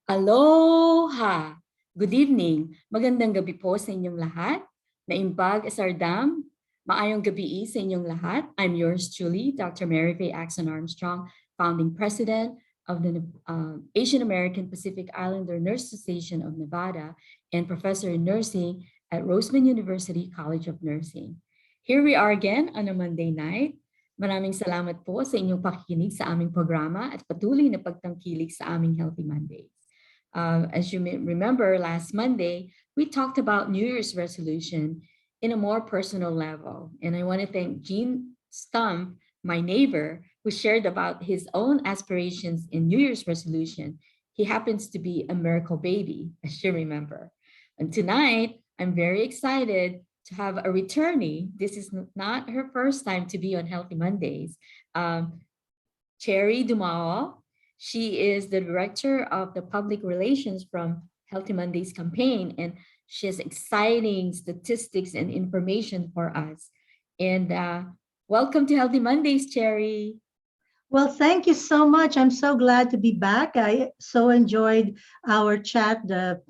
Aloha! Good evening. Magandang gabi po sa inyong lahat. Naimbag Asardam. Maayong gabi sa inyong lahat. I'm yours truly, Dr. Mary Faye Aczon-Armstrong, founding president of the Asian American Pacific Islander Nurse Association of Nevada and professor in nursing at Roseman University College of Nursing. Here we are again on a Monday night. Maraming salamat po sa inyong pakikinig sa aming programa at patuloy na pagtangkilik sa aming Healthy Mondays. As you may remember, last Monday, we talked about New Year's resolution in a more personal level. And I want to thank Gene Stump, my neighbor, who shared about his own aspirations in New Year's resolution. He happens to be a miracle baby, as you remember. And tonight, I'm very excited to have a returnee. This is not her first time to be on Healthy Mondays. Cherry Dumao. She is the director of the public relations from Healthy Mondays campaign, and she has exciting statistics and information for us. And welcome to Healthy Mondays, Cherry. Well, thank you so much. I'm so glad to be back. I so enjoyed our chat the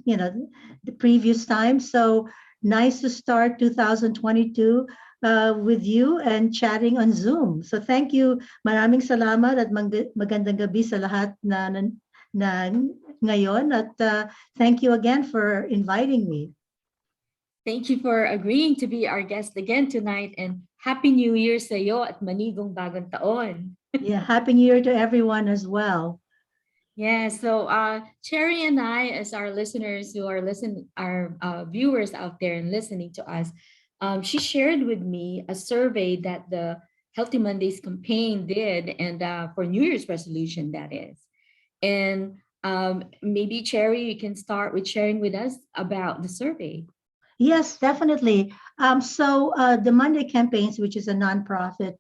previous time. So nice to start 2022 with you and chatting on Zoom. So thank you. Maraming salamat at magandang gabi sa lahat na ngayon. At thank you again for inviting me. Thank you for agreeing to be our guest again tonight, and Happy New Year sa iyo at manigong bagong taon. Yeah, Happy New Year to everyone as well. Yeah, so Cherry and I, as our listeners who are our viewers out there and listening to us, she shared with me a survey that the Healthy Mondays campaign did, and for New Year's resolution, that is. And maybe Cherry, you can start with sharing with us about the survey. Yes, definitely. So the Monday Campaigns, which is a nonprofit,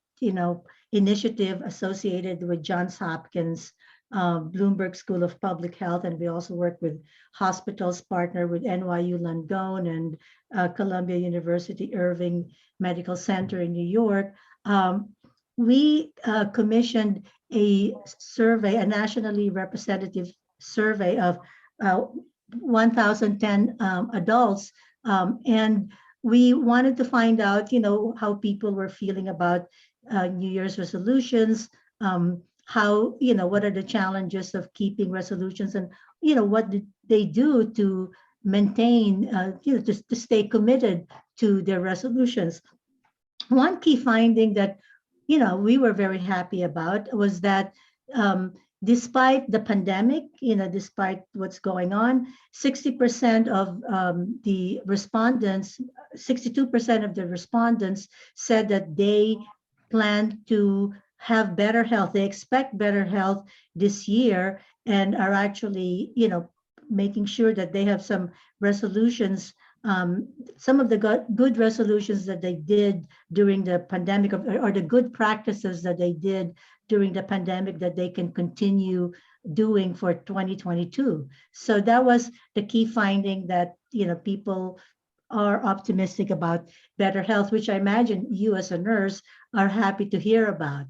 initiative associated with Johns Hopkins, Bloomberg School of Public Health, and we also work with hospitals, partner with NYU Langone and Columbia University Irving Medical Center in New York. We commissioned a survey, a nationally representative survey of 1,010 adults. And we wanted to find out, how people were feeling about New Year's resolutions, how, what are the challenges of keeping resolutions, and, what did they do to maintain, to stay committed to their resolutions. One key finding that, we were very happy about was that despite the pandemic, despite what's going on, 60% of the respondents, 62% of the respondents said that they plan to have better health. They expect better health this year and are actually, making sure that they have some resolutions, some of the good resolutions that they did during the pandemic, or the good practices that they did during the pandemic that they can continue doing for 2022. So that was the key finding, that, people are optimistic about better health, which I imagine you as a nurse are happy to hear about.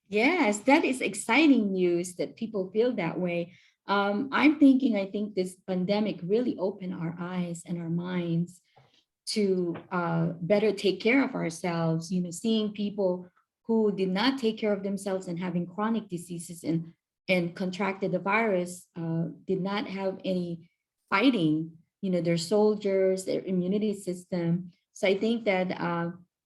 Yes, that is exciting news that people feel that way. I think this pandemic really opened our eyes and our minds to better take care of ourselves, seeing people who did not take care of themselves and having chronic diseases and contracted the virus, did not have any fighting, their soldiers, their immunity system. So I think that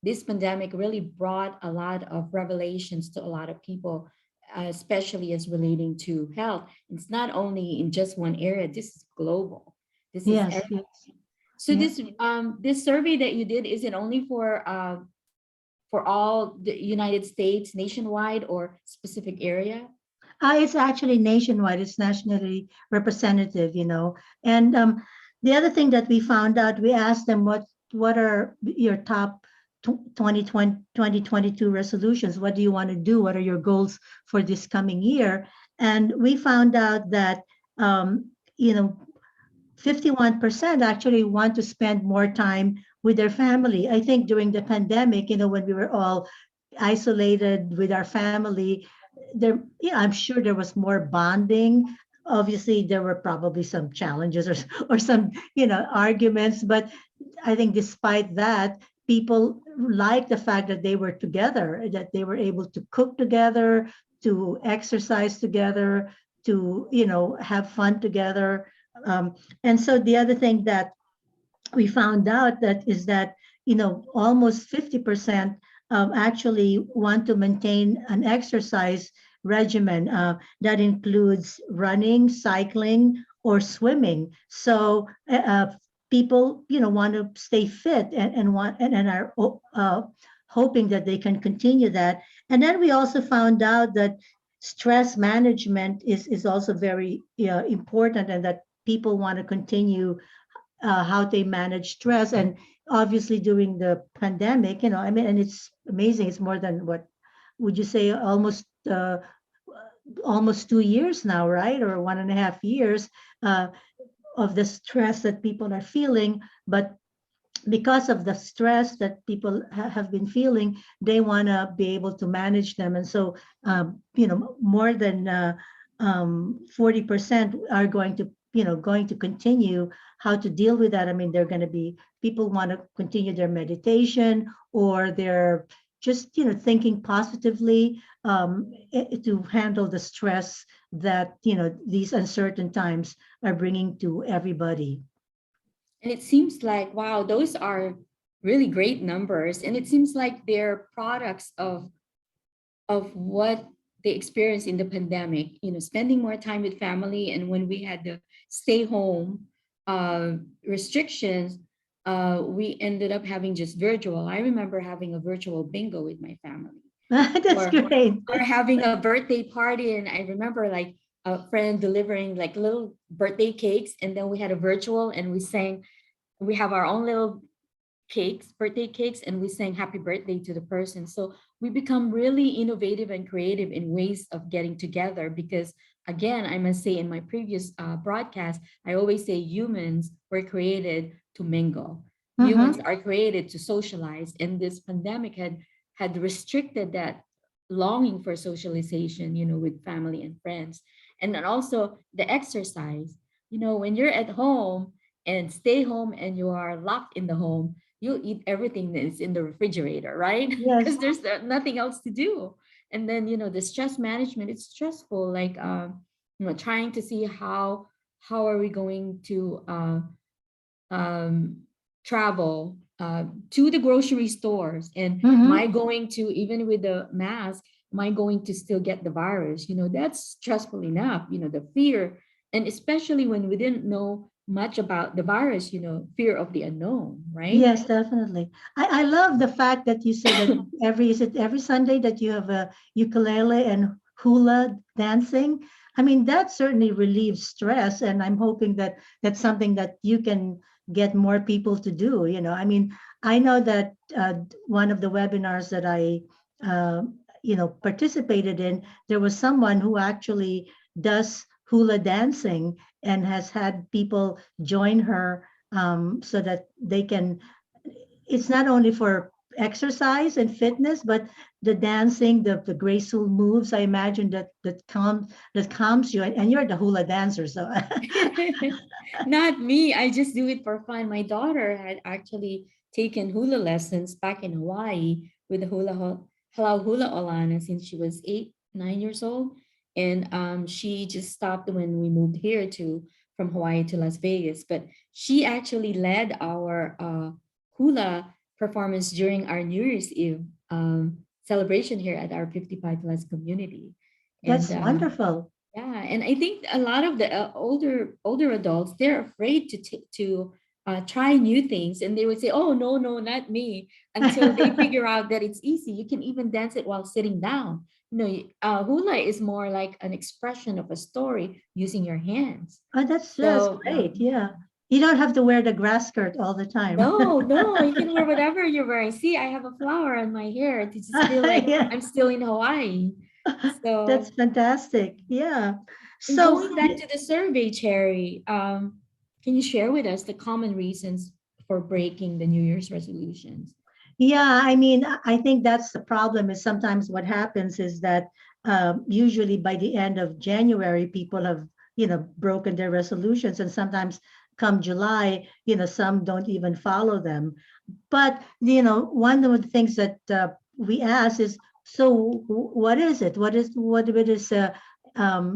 this pandemic really brought a lot of revelations to a lot of people, especially as relating to health. It's not only in just one area, this is global. This is everything. So this survey that you did, is it only for all the United States, nationwide, or specific area? It's actually nationwide. It's nationally representative, And the other thing that we found out, we asked them what are your top 2022 resolutions? What do you want to do? What are your goals for this coming year? And we found out that 51% actually want to spend more time with their family. I think during the pandemic, when we were all isolated with our family, I'm sure there was more bonding obviously there were probably some challenges or some, arguments, but I think despite that, people liked the fact that they were together, that they were able to cook together, to exercise together, to, have fun together. And so the other thing that we found out that is that, almost 50% actually want to maintain an exercise regimen that includes running, cycling, or swimming. So people, want to stay fit and are hoping that they can continue that. And then we also found out that stress management is also very important, and that people want to continue how they manage stress. And obviously during the pandemic, I mean, and it's amazing, it's more than, what would you say, almost 2 years now, right? Or 1.5 years uh, of the stress that people are feeling. But because of the stress that people have been feeling, they want to be able to manage them. And so, more than 40% are going to continue how to deal with that. I mean, they're going to be, people want to continue their meditation, or they're just, thinking positively to handle the stress that, these uncertain times are bringing to everybody. And it seems like, wow, those are really great numbers. And it seems like they're products of what they experienced in the pandemic, spending more time with family. And when we had the stay home restrictions, we ended up having just virtual. I remember having a virtual bingo with my family, That's or great. or having a birthday party. And I remember like a friend delivering like little birthday cakes, and then we had a virtual, and we sang, we have our own little cakes, birthday cakes, and we sang happy birthday to the person. So we become really innovative and creative in ways of getting together, because again, I must say, in my previous broadcast, I always say humans were created to mingle. Humans Mhm. are created to socialize, and this pandemic had restricted that longing for socialization, with family and friends. And then also the exercise, when you're at home and stay home and you are locked in the home, you'll eat everything that is in the refrigerator, right? Yes. Because there's nothing else to do. And then, the stress management, it's stressful, like trying to see how are we going to um, travel to the grocery stores, and am I Mhm. going to, even with the mask, am I going to still get the virus? That's stressful enough, the fear. And especially when we didn't know much about the virus, fear of the unknown, right? Yes, definitely. I love the fact that you say that is it every Sunday that you have a ukulele and hula dancing? I mean, that certainly relieves stress, and I'm hoping that that's something that you can get more people to do. I mean, I know that one of the webinars that I, participated in, there was someone who actually does hula dancing and has had people join her so that they can, it's not only for exercise and fitness, but the dancing, the graceful moves, I imagine that calms you, and you're the hula dancer, so Not me. I just do it for fun. My daughter had actually taken hula lessons back in Hawaii with the Halau Hula Olana since she was 8, 9 years old. And she just stopped when we moved here to from Hawaii to Las Vegas. But she actually led our hula performance during our New Year's Eve celebration here at our 55 plus community. And that's wonderful. yeah, and I think a lot of the older adults, they're afraid to try new things, and they would say, "Oh, no, no, not me," until they figure out that it's easy. You can even dance it while sitting down. Hula is more like an expression of a story using your hands. Oh, that's So great. Yeah, you don't have to wear the grass skirt all the time. no, no, you can wear whatever you're wearing. See, I have a flower on my hair to just feel like Yeah, I'm still in Hawaii. that's So. fantastic. Yeah. And So going back to the survey, Cherry, can you share with us the common reasons for breaking the New Year's resolutions? yeah, I mean, I think that's the problem. Is sometimes what happens is that usually by the end of January, people have broken their resolutions, and sometimes come July, some don't even follow them. But one of the things that we ask is, so what is it? What it is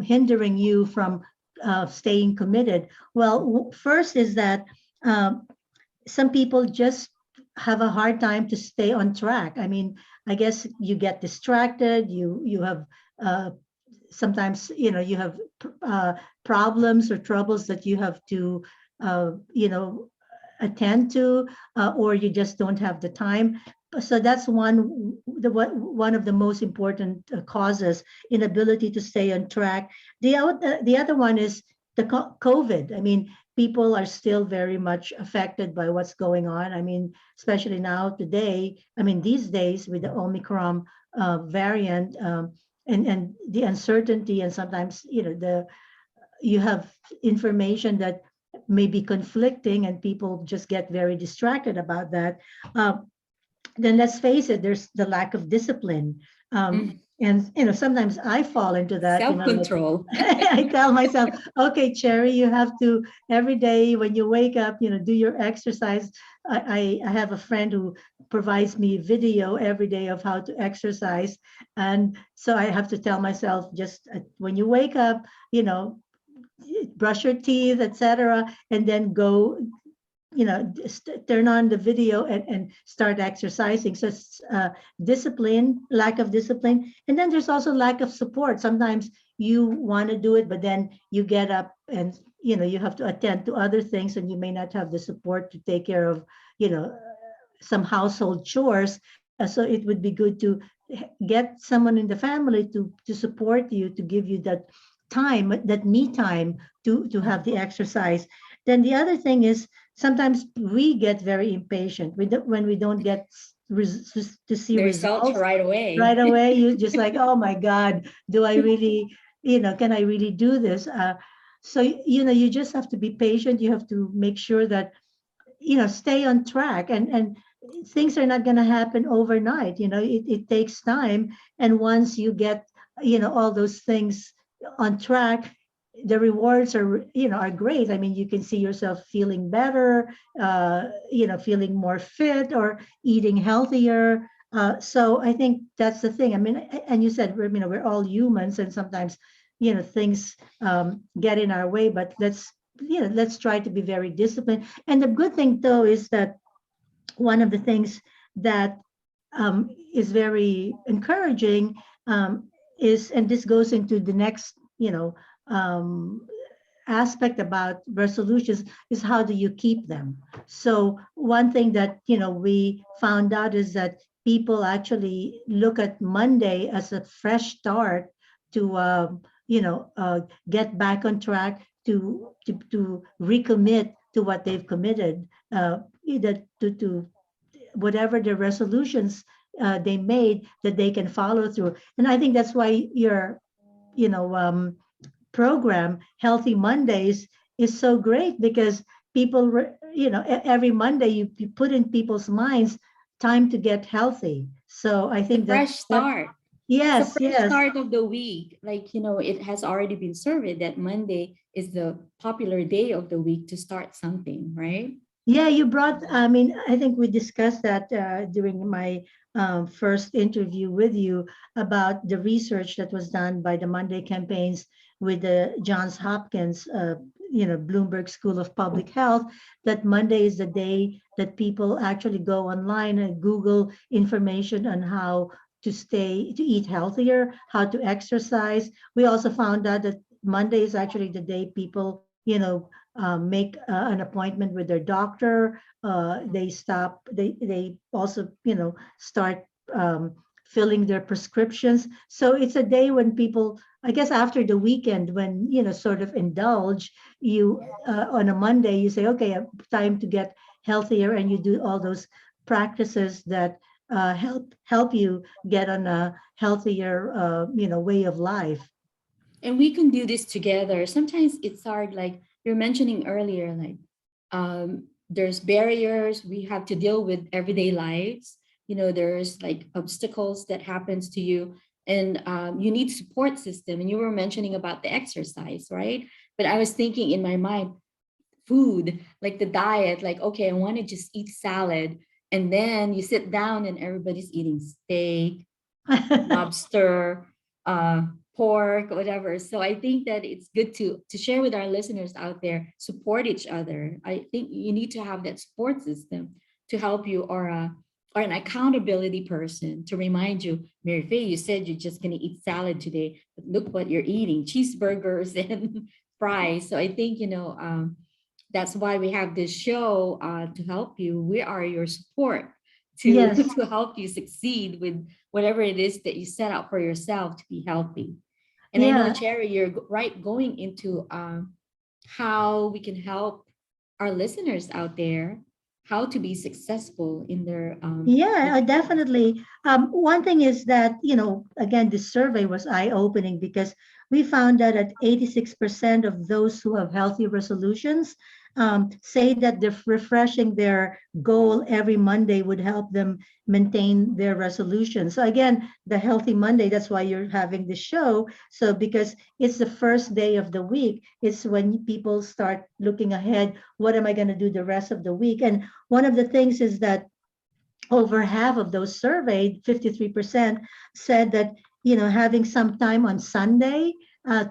hindering you from staying committed? Well, first is that um, some people just have a hard time to stay on track. I mean, I guess you get distracted. You have sometimes you have problems or troubles that you have to uh, you know attend to, or you just don't have the time. So that's one of the most important causes, inability to stay on track. The other one is the COVID. I mean, people are still very much affected by what's going on. I mean, especially now today. I mean, these days with the Omicron variant, and the uncertainty, and sometimes you have information that may be conflicting, and people just get very distracted about that. Uh, then let's face it, there's the lack of discipline. Mhm. And sometimes I fall into that, like Self-control. I tell myself, okay, Cherry, you have to every day when you wake up, do your exercise. I have a friend who provides me video every day of how to exercise. And so I have to tell myself, just when you wake up, you know, brush your teeth, etc., and then go, turn on the video and start exercising. So it's discipline, lack of discipline, and then there's also lack of support. Sometimes you want to do it, but then you get up and you have to attend to other things, and you may not have the support to take care of you know some household chores. So it would be good to get someone in the family to support you, to give you that time, that me time, to have the exercise. Then the other thing is, sometimes we get very impatient when we don't get to see The results results right away. right away. You just like, oh my God, do I really, can I really do this? So you just have to be patient. You have to make sure that stay on track, and things are not going to happen overnight. It takes time, and once you get all those things on track, the rewards are great. I mean, you can see yourself feeling better, feeling more fit, or eating healthier. So I think that's the thing. I mean, and you said we're all humans, and sometimes things get in our way, but let's try to be very disciplined. And the good thing, though, is that one of the things that is very encouraging, is, and this goes into the next, um, aspect about resolutions, is how do you keep them? So one thing that we found out is that people actually look at Monday as a fresh start to get back on track, to recommit to what they've committed, either to whatever the resolutions they made, that they can follow through. And I think that's why your you know program, Healthy Mondays, is so great, because people every Monday you put in people's minds time to get healthy. So I It's a think fresh that start. It's a yes, fresh yes. start of the week. Like, it has already been surveyed that Monday is the popular day of the week to start something, right? Yeah, you brought, I mean, I think we discussed that during my first interview with you, about the research that was done by the Monday campaigns with the Johns Hopkins, Bloomberg School of Public Health, that Monday is the day that people actually go online and Google information on how to eat healthier, how to exercise. We also found out that Monday is actually the day people, make an appointment with their doctor. They also start filling their prescriptions. So it's a day when people, I guess, after the weekend, when sort of indulge, you on a Monday you say, okay, time to get healthier, and you do all those practices that help you get on a healthier way of life. And we can do this together. Sometimes it's hard, like you're mentioning earlier, like there's barriers we have to deal with everyday lives. There's like obstacles that happens to you, and you need support system. And you were mentioning about the exercise, right? But I was thinking in my mind, food, like the diet, like, okay, I want to just eat salad. And then you sit down and everybody's eating steak, lobster, uh, pork, whatever. So I think that it's good to share with our listeners out there, support each other. I think you need to have that support system to help you, or an accountability person to remind you, Mary Faye, you said you're just gonna eat salad today, but look what you're eating, cheeseburgers and fries. So I think, that's why we have this show, to help you. We are your support to Yes. to help you succeed with whatever it is that you set out for yourself to be healthy. And I know, Yeah. Cherry, you're right, going into how we can help our listeners out there how to be successful in their Yeah, definitely. One thing is that, again, this survey was eye-opening because we found that at 86% of those who have healthy resolutions say that they're refreshing their goal every Monday would help them maintain their resolution. So again, the healthy Monday, that's why you're having this show. So because it's the first day of the week, it's when people start looking ahead, what am I going to do the rest of the week? And one of the things is that over half of those surveyed, 53%, said that having some time on Sunday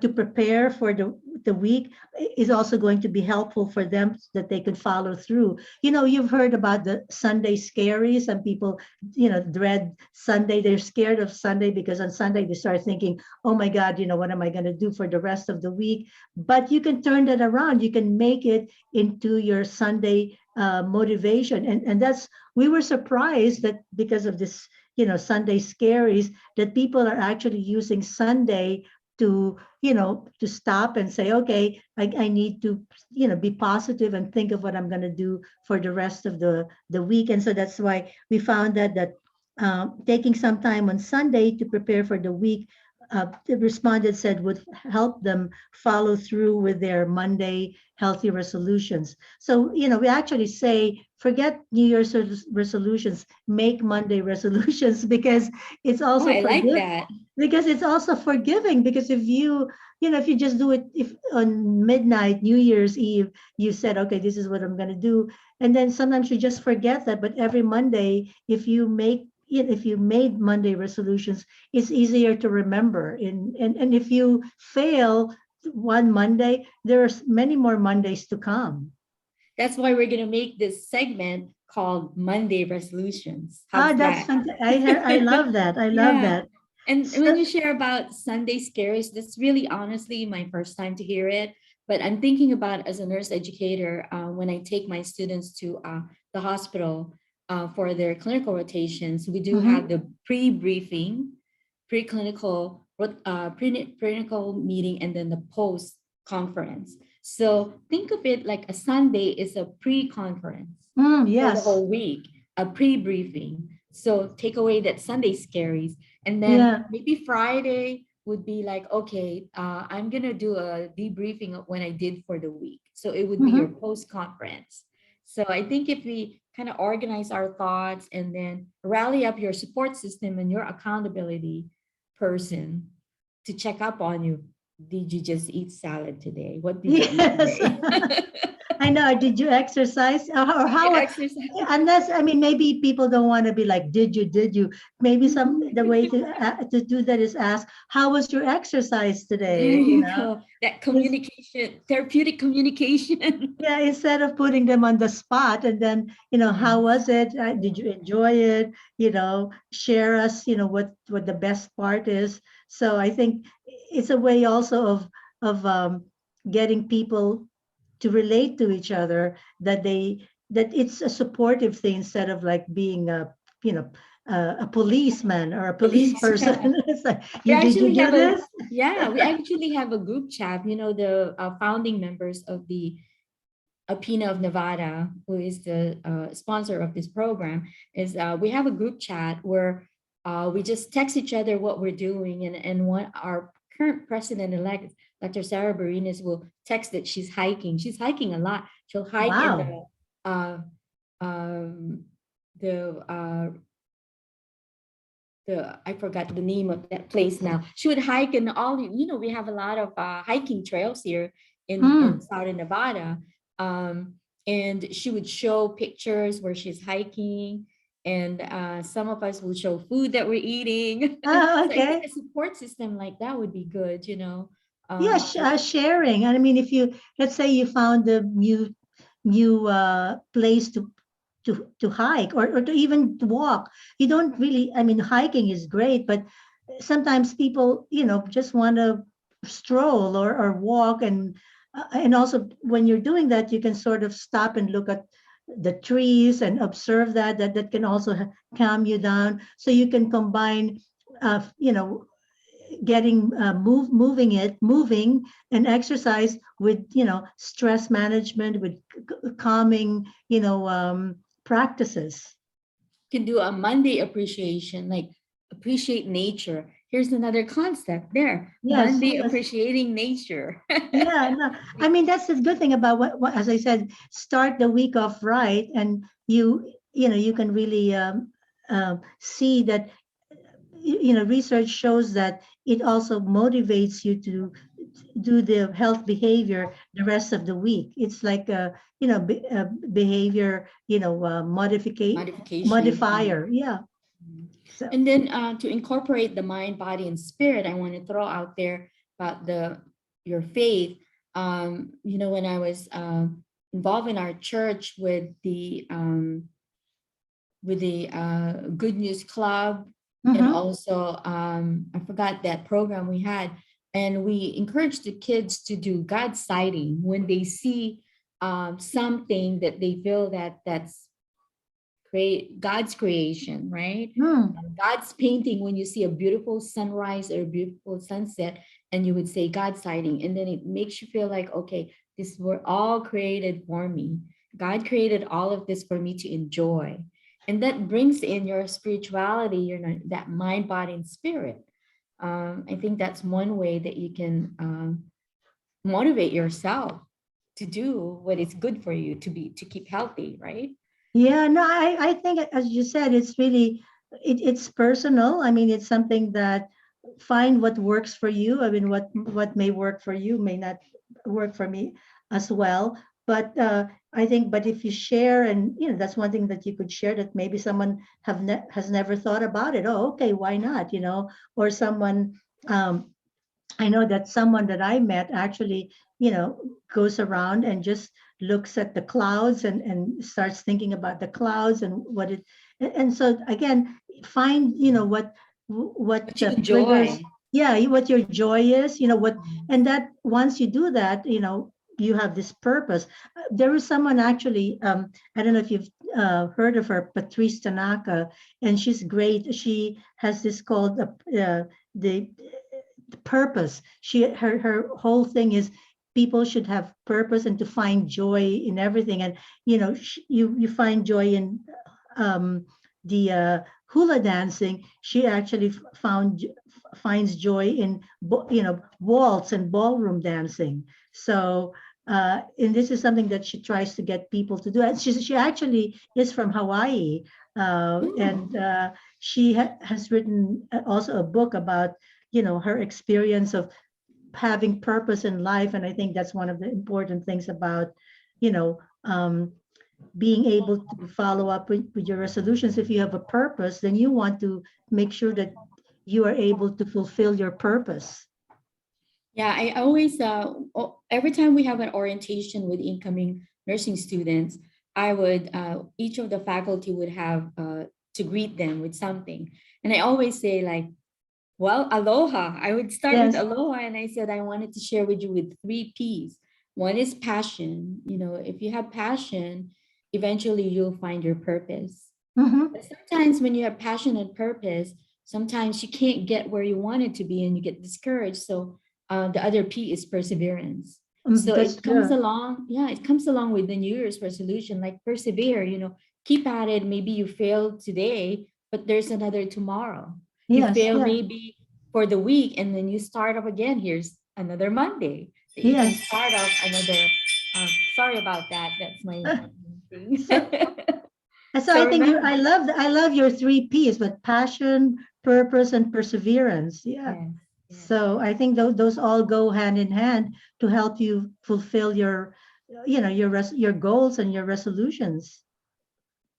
to prepare for the week is also going to be helpful for them so that they could follow through. You've heard about the Sunday scaries. Some people dread Sunday. They're scared of Sunday because on Sunday they start thinking, oh my God, what am I going to do for the rest of the week? But you can turn that around. You can make it into your Sunday motivation, and that's, we were surprised that because of this, Sunday scaries, that people are actually using Sunday to stop and say, okay, I need to, be positive and think of what I'm going to do for the rest of the week. And so that's why we found that taking some time on Sunday to prepare for the week, the respondent said would help them follow through with their Monday healthy resolutions. So, we actually say, forget New Year's resolutions, make Monday resolutions because it's oh, also I like that. forgiving. Because if you just do it, if on midnight, New Year's Eve, you said, okay, this is what I'm going to do. And then sometimes you just forget that. But every Monday, if you made Monday resolutions, it's easier to remember. And if you fail one Monday, there's many more Mondays to come. That's why we're going to make this segment called Monday resolutions. Ah, How's that's that? fantastic. I love that. I love Yeah. that. And when So, you share about Sunday scaries, that's really honestly my first time to hear it. But I'm thinking about, as a nurse educator, when I take my students to the hospital for their clinical rotations, we do have mhm. the pre-briefing, pre-clinical meeting, and then the post-conference. So think of it like a Sunday is a pre-conference for the Yes. whole week, a pre-briefing. So take away that Sunday scaries. And then Yeah. maybe Friday would be like, okay, I'm going to do a debriefing of when I did for the week. So it would be your Mhm. post conference. So I think if we kind of organize our thoughts and then rally up your support system and your accountability person to check up on you. Did you just eat salad today? What did you eat Yes. today? I know. Did you exercise? Or Did you how? exercise? Unless, I mean, maybe people don't want to be like, did you? Maybe the way to do that is ask, how was your exercise There today? you go. That It's, communication, therapeutic communication. yeah, instead of putting them on the spot and then, how Yes. was it? Did you enjoy it? Share us, what the best part is. So I think it's a way also of getting people to relate to each other, that it's a supportive thing instead of like being you know a policeman or a police Police. person. It's like, We did you actually do have a this? yeah, we actually have a group chat. The founding members of the Apina of Nevada, who is the sponsor of this program, is we have a group chat where we just text each other what we're doing, and what our current president-elect, Dr. Sarah Barinas, will text that she's hiking. She's hiking a lot. She'll hike in Wow. uh, um, the I forgot the name of that place now. She would hike in all, we have a lot of hiking trails here in Southern Nevada. And she would show pictures where she's hiking, and some of us will show food that we're eating. So I think Okay. a support system like that would be good, you know. Yeah, Just sharing. And I mean, if you, let's say you found a new place to hike, or to even walk. You don't really, I mean, hiking is great, but sometimes people, just want to stroll or walk. And also when you're doing that, you can sort of stop and look at the trees and observe that can also calm you down. So you can combine, you know, getting moving and exercise with, stress management, with calming, practices. can do a Monday appreciation, like appreciate nature. Here's another concept there. Yes, Monday yes. appreciating nature. Yeah, no, I mean, that's the good thing about what, as I said, start the week off right, and you can really see that, research shows that it also motivates you to do the health behavior the rest of the week. It's like a behavior, Modification. modifier. Yeah. So And then to incorporate the mind, body, and spirit, I want to throw out there about your faith. When I was involved in our church with the Good News Club, and mhm. also I forgot that program we had, and we encouraged the kids to do God sighting when they see something that they feel that's create God's creation, right? Mm. God's painting when you see a beautiful sunrise or a beautiful sunset, and you would say God sighting, and then it makes you feel like, okay, this were all created for me. God created all of this for me to enjoy. And that brings in your spirituality, that mind, body, and spirit. I think that's one way that you can motivate yourself to do what is good for you to keep healthy, right? Yeah, no, I think, as you said, it's really, it's personal. I mean, it's something that, find what works for you. I mean, what may work for you may not work for me as well. But I think, but if you share, and that's one thing that you could share, that maybe someone has never thought about it. Oh, okay, why not? Or someone, um, I know that someone that I met actually, goes around and just looks at the clouds, and starts thinking about the clouds and what it, and so again, find, what But you triggers, enjoy. yeah, what your joy is, and that once you do that, you have this purpose. There was someone actually, I don't know if you've heard of her, Patrice Tanaka, and she's great. She has this called the purpose. Her whole thing is people should have purpose, and to find joy in everything. And you find joy in the hula dancing. She actually finds joy in waltz and ballroom dancing. So and this is something that she tries to get people to do. And she actually is from Hawaii, and Mm. she has written also a book about her experience of having purpose in life. And I think that's one of the important things about you know being able to follow up with your resolutions. If you have a purpose, then you want to make sure that you are able to fulfill your purpose. Yeah, I always, every time we have an orientation with incoming nursing students, each of the faculty would have to greet them with something. And I always say, like, well, aloha. I would start with Yes. aloha, and I said I wanted to share with you with three P's. One is passion. If you have passion, eventually you'll find your purpose. Hmm. But sometimes when you have passion and purpose, sometimes you can't get where you want it to be and you get discouraged. So the other P is perseverance. So That's it comes true. along, yeah, it comes along with the New Year's resolution, like persevere, keep at it. Maybe you failed today, but there's another tomorrow. You Yes. fail Yeah. maybe for the week, and then you start up again. Here's another Monday that you can Yes. start up another. Sorry about that. That's my thing. So so So I think remember, I love your three P's, but passion, purpose, and perseverance. Yeah. yes. Yes. So I think those all go hand in hand to help you fulfill your, your goals and your resolutions.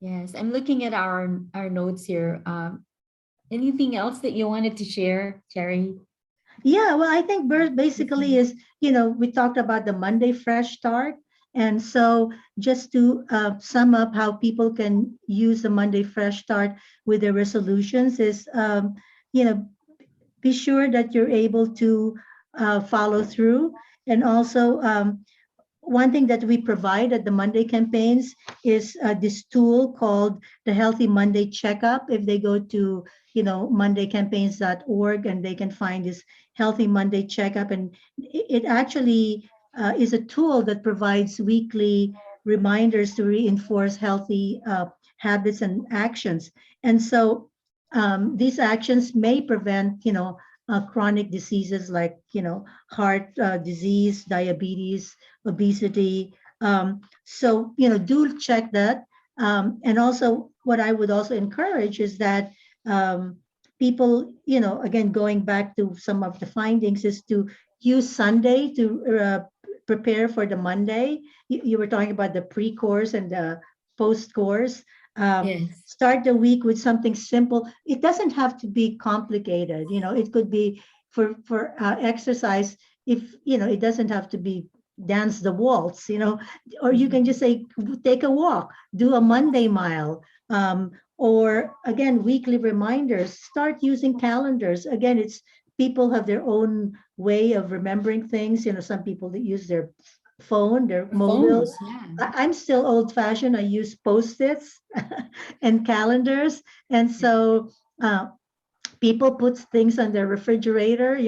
Yes. I'm looking at our notes here. Anything else that you wanted to share, Cherry? Yeah, well, I think basically Listeners? is, we talked about the Monday fresh start. And so just to sum up how people can use the Monday fresh start with their resolutions is, you know, be sure that you're able to follow through. And also, one thing that we provide at the Monday campaigns is this tool called the Healthy Monday Checkup. If they go to, mondaycampaigns.org, and they can find this Healthy Monday Checkup, and it actually is a tool that provides weekly reminders to reinforce healthy habits and actions. And so these actions may prevent, chronic diseases like, heart disease, diabetes, obesity. So, do check that. And also, what I would also encourage is that um, people, again, going back to some of the findings, is to use Sunday to prepare for the Monday. You were talking about the pre course and the post course. Yes. Start the week with something simple. It doesn't have to be complicated. It could be for exercise. If it doesn't have to be dance the waltz, or you can Mhm. just say, take a walk, do a Monday mile, or again, weekly reminders. Start using calendars. Again, it's people have their own way of remembering things. Some people that use their phone, their The mobile. phones, yeah. I'm still old fashioned. I use post-its and calendars. And so people put things on their refrigerator,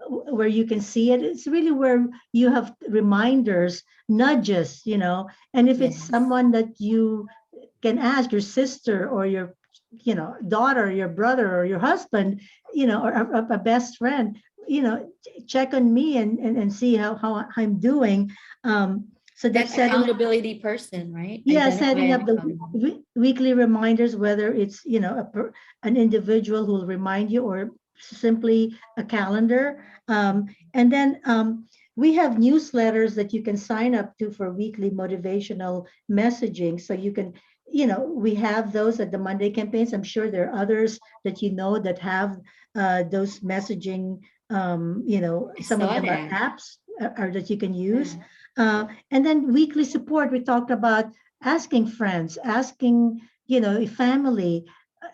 where you can see it. It's really where you have reminders, nudges, and if it's Yes. someone that you can ask, your sister or your daughter, your brother or your husband, or a best friend, check on me and see how I'm doing. So That that's setting accountability person, right? yeah, Identify setting an up the accountability. weekly reminders, whether it's an individual who will remind you, or simply a calendar. And then we have newsletters that you can sign up to for weekly motivational messaging. So you can, we have those at the Monday campaigns. I'm sure there are others that that have those messaging. I Some of saw them are that. apps that you can use. Yeah. And then weekly support, we talked about asking friends, asking, family.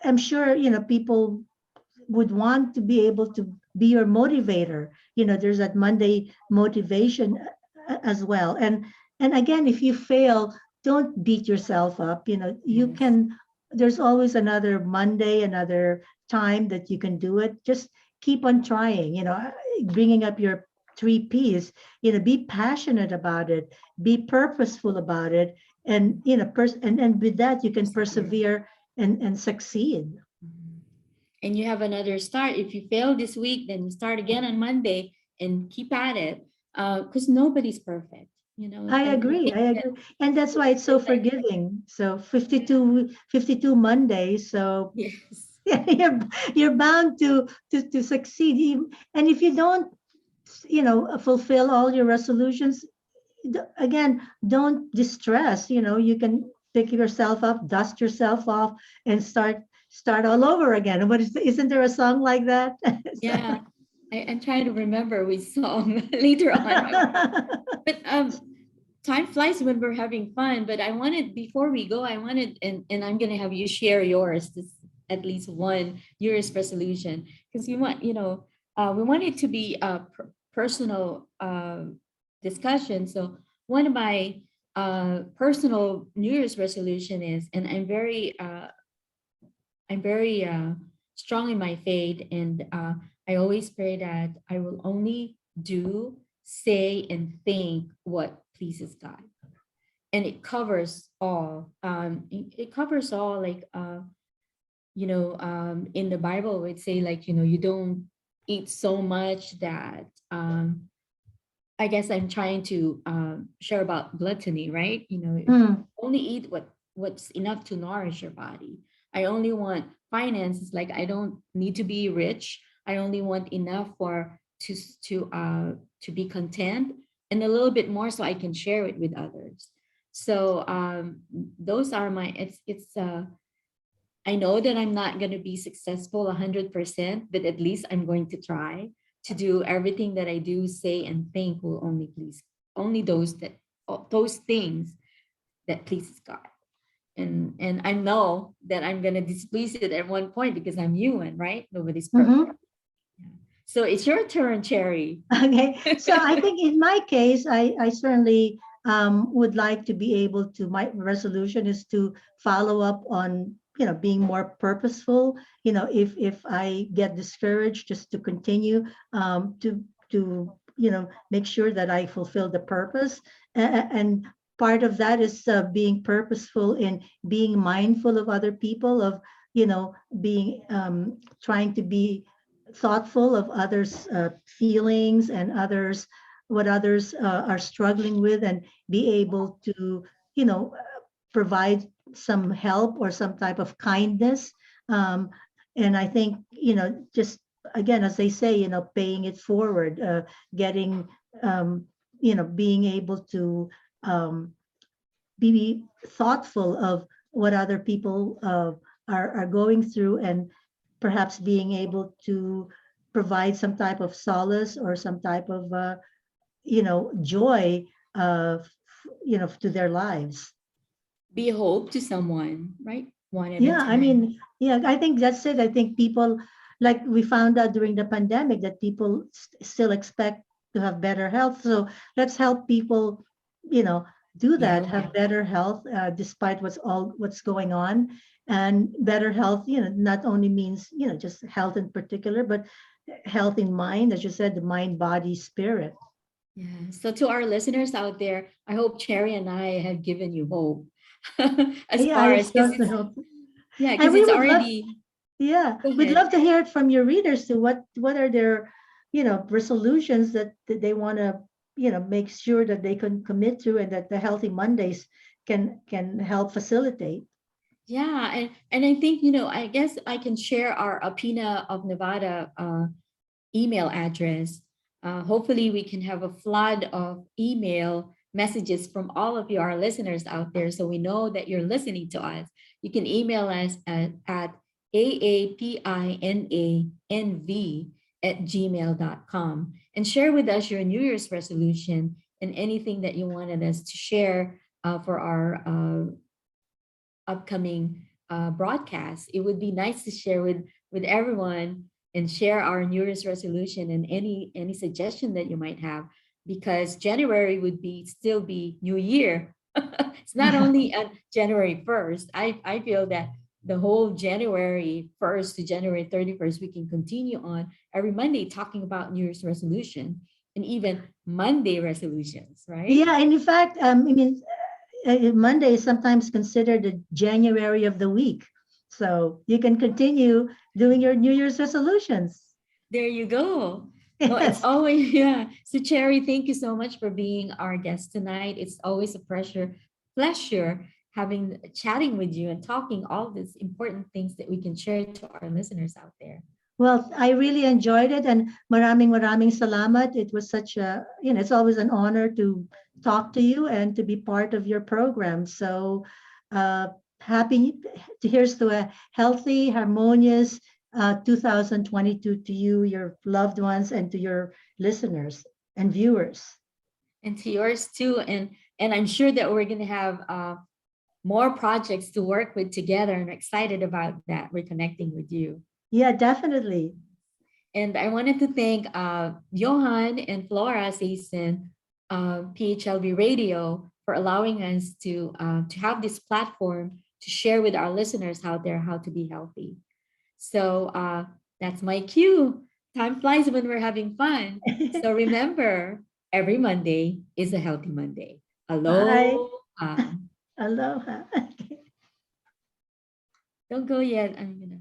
I'm sure, people would want to be able to be your motivator. There's that Monday motivation as well. And again, if you fail, don't beat yourself up. You Yes. can, there's always another Monday, another time that you can do it. Just keep on trying, bringing up your 3 Ps, be passionate about it, be purposeful about it. And, and with that, you can Persevere. persevere and succeed. Mhm. And you have another start. If you fail this week, then you start again on Monday and keep at it. Because nobody's perfect, I and I agree. think I that agree. And that's why it's so forgiving. So yeah. 52 Mondays. So Yes. you're bound to succeed. And if you don't, fulfill all your resolutions, again, don't distress. You can pick yourself up, dust yourself off, and start all over again. Isn't there a song like that? Yeah. I'm trying to remember which song later on. But time flies when we're having fun. But I wanted, before we go, I wanted, and I'm gonna have you share yours, this at least one New Year's resolution, because we want it to be a personal discussion. So one of my personal New Year's resolution is, and I'm very strong in my faith, and I always pray that I will only do, say, and think what pleases God, and it covers all. It covers all, like in the Bible, it say, like, you don't eat so much that I guess I'm trying to share about gluttony, right? Mm, Only eat what's enough to nourish your body. I only want finances. Like, I don't need to be rich. I only want enough to to be content, and a little bit more so I can share it with others. So those are my, I know that I'm not going to be successful 100%, but at least I'm going to try to do everything that I do, say, and think will only please, only those things that pleases God. And I know that I'm going to displease it at one point because I'm human, right? Nobody's Mhm. perfect. Yeah. So it's your turn, Cherry. Okay, so I think in my case, I certainly would like to be able to, my resolution is to follow up on, being more purposeful. If I get discouraged, just to continue to make sure that I fulfill the purpose. And part of that is being purposeful in being mindful of other people, of, being trying to be thoughtful of others' feelings and what others are struggling with, and be able to, provide some help or some type of kindness. Um, and I think, just again, as they say, paying it forward, getting, being able to um, be thoughtful of what other people are going through, and perhaps being able to provide some type of solace or some type of joy to their lives. Be hope to someone, right? One at a Yeah, I time. mean, yeah, I think that's it. I think people, like we found out during the pandemic, that people still expect to have better health. So let's help people, you know, do Be that, have healthy. better health despite what's going on. And better health, not only means, just health in particular, but health in mind, as you said, the mind, body, spirit. Yeah. So to our listeners out there, I hope Cherry and I have given you hope. As Yeah, far I as, because certainly it's, hope. yeah, And because we it's would love, already, yeah, go we'd ahead. love to hear it from your readers too. What are their, resolutions that they want to, make sure that they can commit to, and that the Healthy Mondays can help facilitate. Yeah, and I think, I guess I can share our Apina of Nevada email address. Hopefully, we can have a flood of email messages from all of you, our listeners out there, so we know that you're listening to us. You can email us at aapinanv@gmail.com and share with us your New Year's resolution and anything that you wanted us to share for our upcoming broadcast. It would be nice to share with everyone and share our New Year's resolution and any suggestion that you might have, because January would be still be New Year. It's not only on January 1st. I feel that the whole January 1st to January 31st, we can continue on every Monday talking about New Year's resolution and even Monday resolutions, right? Yeah, and in fact, I mean, Monday is sometimes considered the January of the week, so you can continue doing your New Year's resolutions. There you go. Well, it's Yes. always, yeah. So Cherry, thank you so much for being our guest tonight. It's always a pleasure having chatting with you and talking all these important things that we can share to our listeners out there. Well, I really enjoyed it, and maraming salamat. It was such it's always an honor to talk to you and to be part of your program. So, uh, happy to here's to a healthy, harmonious 2022 to you, your loved ones, and to your listeners and viewers. And to yours too. And I'm sure that we're gonna have more projects to work with together. I'm excited about that. We're connecting with you. Yeah, definitely. And I wanted to thank Johan and Flora Sason, PHLB Radio, for allowing us to have this platform to share with our listeners out there how to be healthy. So that's my cue. Time flies when we're having fun. So remember, every Monday is a healthy Monday. Bye. Aloha. Aloha. Don't go yet. I'm gonna.